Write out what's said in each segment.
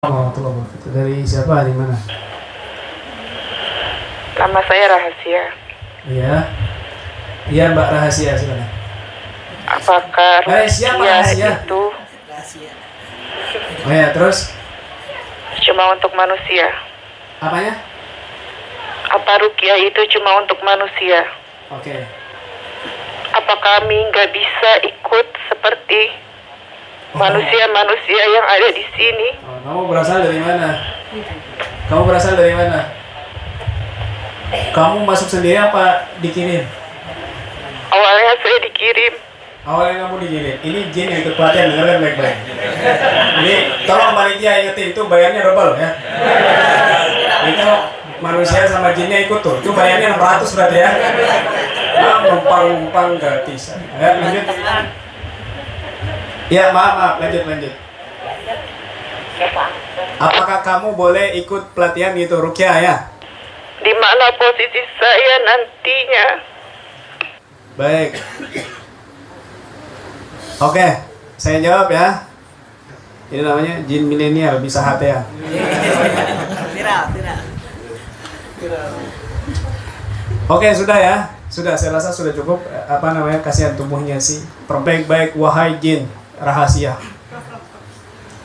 warahmatullahi wabarakatuh. Dari siapa? Di mana? Nama saya Rahasia. Iya. Iya, Mbak Rahasia, silakan. Apakah Rahasia, Mbak Rahasia itu Oh ya, terus cuma untuk manusia? apanya? Apa ruqyah itu cuma untuk manusia? Oke. Apa kami nggak bisa ikut seperti manusia-manusia yang ada di sini? Kamu berasal dari mana? Kamu berasal dari mana? Kamu masuk sendiri apa dikirim? Awalnya saya dikirim. Awalnya kamu dikirim. Ini jin yang ikut pelatihan, dengarkan baik-baik. Ini tolong panitia ingetin, itu bayarnya double ya. Itu manusia sama jinnya ikut tuh. Itu bayarnya 600 berarti ya. Numpang-numpang gratis. Ya, lanjut. Ya, maaf, lanjut. Apakah kamu boleh ikut pelatihan gitu, ruqyah ya? Di mana posisi saya nantinya? Baik. Oke, saya jawab ya. Ini namanya jin milenial, bisa hati ya. Oke, sudah ya. Sudah, saya rasa sudah cukup. Kasihan tubuhnya sih. Perbaik-baik wahai jin rahasia.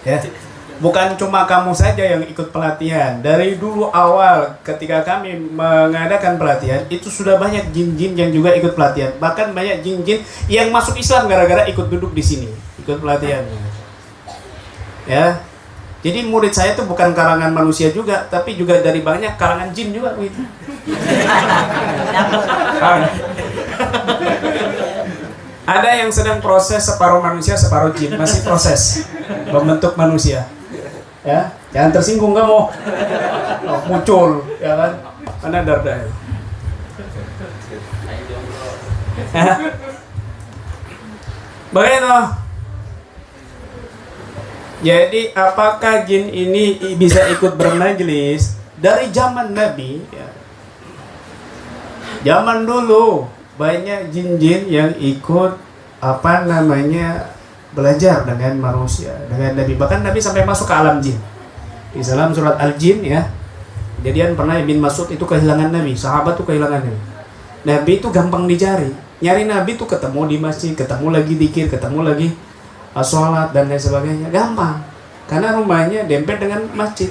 Ya. Bukan cuma kamu saja yang ikut pelatihan. Dari dulu awal ketika kami mengadakan pelatihan, itu sudah banyak jin-jin yang juga ikut pelatihan. Bahkan banyak jin-jin yang masuk Islam gara-gara ikut duduk di sini, ikut pelatihan. Ya. Jadi murid saya itu bukan karangan manusia juga, tapi juga dari banyak karangan jin juga begitu. Ada yang sedang proses separuh manusia, separuh jin, masih proses membentuk manusia. Ya, jangan tersinggung kamu. Muncul, ya kan? Mana darda. Begitu. Jadi, apakah jin ini bisa ikut bermajlis dari zaman Nabi? Ya. Zaman dulu banyak jin-jin yang ikut belajar dengan manusia, dengan Nabi. Bahkan Nabi sampai masuk ke alam jin. Di dalam surat Al-Jin ya. Kejadian pernah Ibn Mas'ud itu kehilangan Nabi, sahabat itu kehilangan Nabi. Nabi itu gampang dicari. Nyari Nabi itu ketemu di masjid, ketemu lagi dzikir, ketemu lagi sholat dan lain sebagainya. Gampang. Karena rumahnya dempet dengan masjid.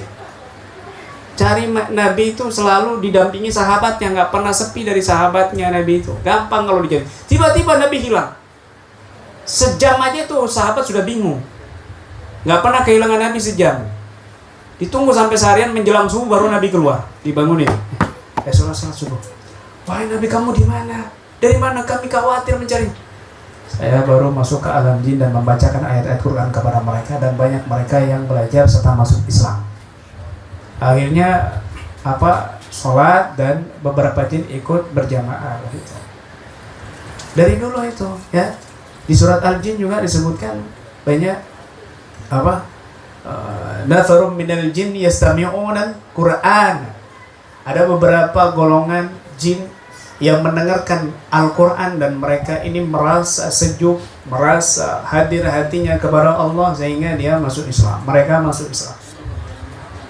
Cari Nabi itu selalu didampingi sahabat yang nggak pernah sepi dari sahabatnya Nabi itu. Gampang kalau dicari. Tiba-tiba Nabi hilang. Sejam aja tuh sahabat sudah bingung. Nggak pernah kehilangan Nabi sejam. Ditunggu sampai seharian menjelang subuh baru Nabi keluar. Dibangunin. Sholat subuh. Wahai Nabi, kamu di mana? Dari mana? Kami khawatir mencari. Saya baru masuk ke alam jin dan membacakan ayat-ayat Quran kepada mereka, dan banyak mereka yang belajar serta masuk Islam. Akhirnya sholat dan beberapa jin ikut berjamaah gitu. Dari dulu itu ya. Di surat Al-Jin juga disebutkan banyak nafarum minal jin yastami'una Qur'an. Ada beberapa golongan jin yang mendengarkan Al-Quran dan mereka ini merasa sejuk, merasa hadir hatinya kepada Allah sehingga dia masuk Islam. Mereka masuk Islam.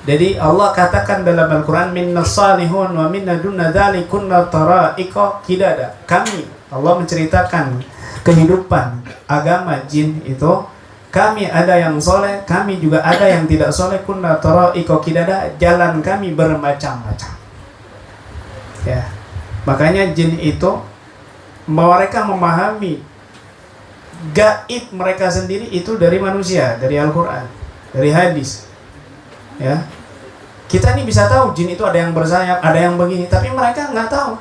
Jadi Allah katakan dalam Al-Quran, minnas salihun wa minna dunna dhalikunna tara'iqa qidada. Kami, Allah menceritakan kehidupan agama jin itu, kami ada yang soleh, kami juga ada yang tidak soleh. Kunna tara'iqa qidada, jalan kami bermacam-macam. Ya. Makanya jin itu mereka memahami gaib mereka sendiri itu dari manusia, dari Al-Quran, dari hadis. Ya. Kita ini bisa tahu jin itu ada yang bersayap, ada yang begini, tapi mereka nggak tahu.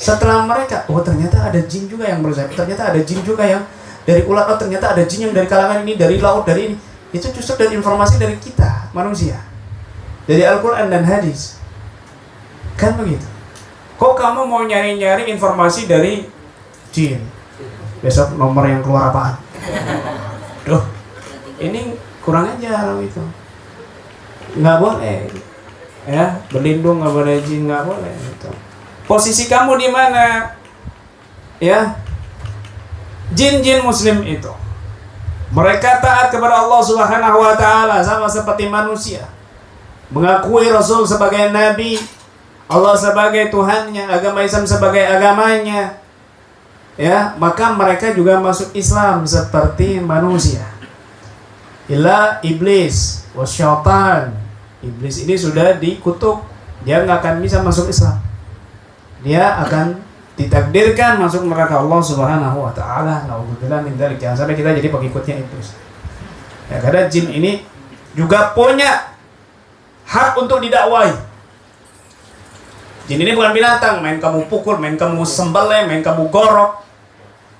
Setelah mereka, ternyata ada jin juga yang bersayap, ternyata ada jin juga yang dari ular, ternyata ada jin yang dari kalangan ini, dari laut, dari ini. Itu justru dari informasi dari kita, manusia. Dari Al-Quran dan hadis. Kan begitu. Kok kamu mau nyari-nyari informasi dari jin? Besok nomor yang keluar apaan? Duh, ini kurang ajar gitu. Nggak boleh. Ya, berlindung kepada jin nggak boleh gitu. Posisi kamu di mana? Ya, jin-jin muslim itu Mereka taat kepada Allah Subhanahu wa taala sama seperti manusia. Mengakui Rasul sebagai nabi, Allah sebagai Tuhannya, agama Islam sebagai agamanya. Ya, maka mereka juga masuk Islam seperti manusia. Illa iblis wasyaitan. Iblis ini sudah dikutuk, dia nggak akan bisa masuk Islam. Dia akan ditakdirkan masuk neraka Allah Subhanahu wa taala. Nauzubillah min dzalik. Jangan sampai kita jadi pengikutnya iblis. Ya, karena jin ini juga punya hak untuk didakwai. Jin ini bukan binatang, main kamu pukul, main kamu sembelih, main kamu gorok.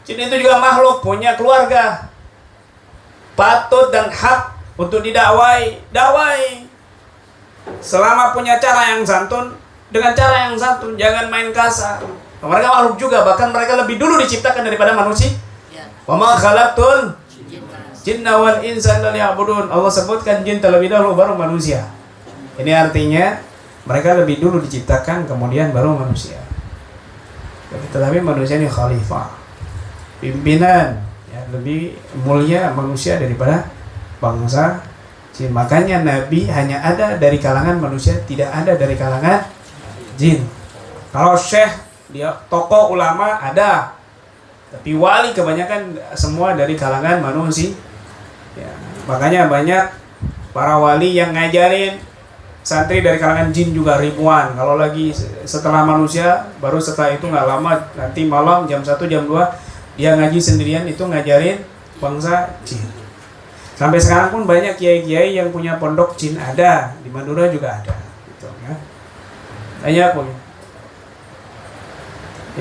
Jin itu juga makhluk, punya keluarga. Patut dan hak untuk didakwai, dakwai. Selama punya cara yang santun, dengan cara yang santun, jangan main kasar. Mereka makhluk juga, bahkan mereka lebih dulu diciptakan daripada manusia. Wa ma khalaqtul jinna wal insa illa liya'budun. Allah sebutkan jin terlebih dahulu baru manusia. Ini artinya mereka lebih dulu diciptakan kemudian baru manusia. Tetapi manusia ini khalifah, pimpinan, ya, lebih mulia manusia daripada bangsa jin. Makanya Nabi hanya ada dari kalangan manusia, tidak ada dari kalangan jin. Kalau syekh, dia tokoh ulama ada, tapi wali kebanyakan semua dari kalangan manusia. Ya, makanya banyak para wali yang ngajarin santri dari kalangan jin juga ribuan. Kalau lagi setelah manusia, baru setelah itu nggak lama, nanti malam jam 1, jam 2 dia ngaji sendirian, itu ngajarin bangsa jin. Sampai sekarang pun banyak kiai-kiai yang punya pondok jin ada, di Madura juga ada, gitu, ya. Banyak punya.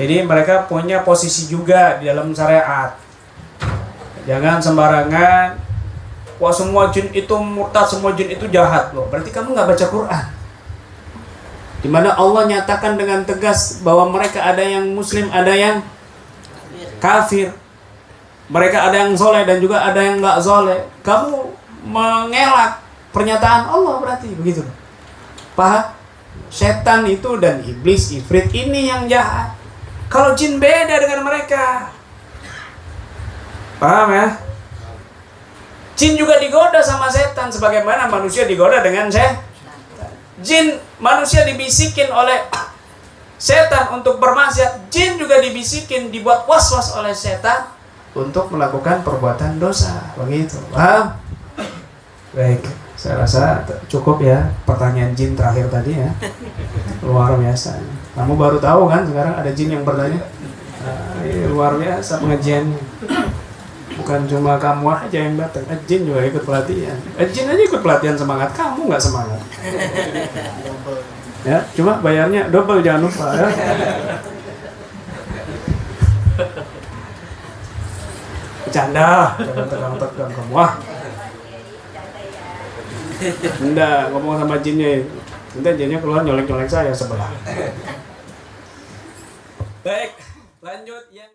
Jadi mereka punya posisi juga di dalam syariat. Jangan sembarangan, wah semua jin itu murtad, semua jin itu jahat loh. Berarti kamu nggak baca Quran. Di mana Allah nyatakan dengan tegas bahwa mereka ada yang muslim, ada yang kafir. Mereka ada yang soleh dan juga ada yang nggak soleh. Kamu mengelak pernyataan Allah berarti begitu. Paham? Setan itu dan iblis, ifrit ini yang jahat. Kalau jin beda dengan mereka. Paham ya? Jin juga digoda sama setan sebagaimana manusia digoda dengan setan. Jin manusia dibisikin oleh setan untuk bermaksiat. Jin juga dibisikin, dibuat was-was oleh setan untuk melakukan perbuatan dosa. Begitu. Paham? Baik, saya rasa cukup ya pertanyaan jin terakhir tadi ya. Luar biasa. Kamu baru tahu kan sekarang ada jin yang bertanya? Luar biasa pengajiannya. Bukan cuma kamu aja yang datang, jin juga ikut pelatihan. Jin aja ikut pelatihan semangat, kamu nggak semangat. Ya, cuma bayarnya double, jangan lupa ya. Bercanda, jangan tegang-tegang kamu. Wah, enggak, ngomong sama jinnya. Nanti jinnya keluar nyolek-nyolek saya sebelah. Baik, lanjut yang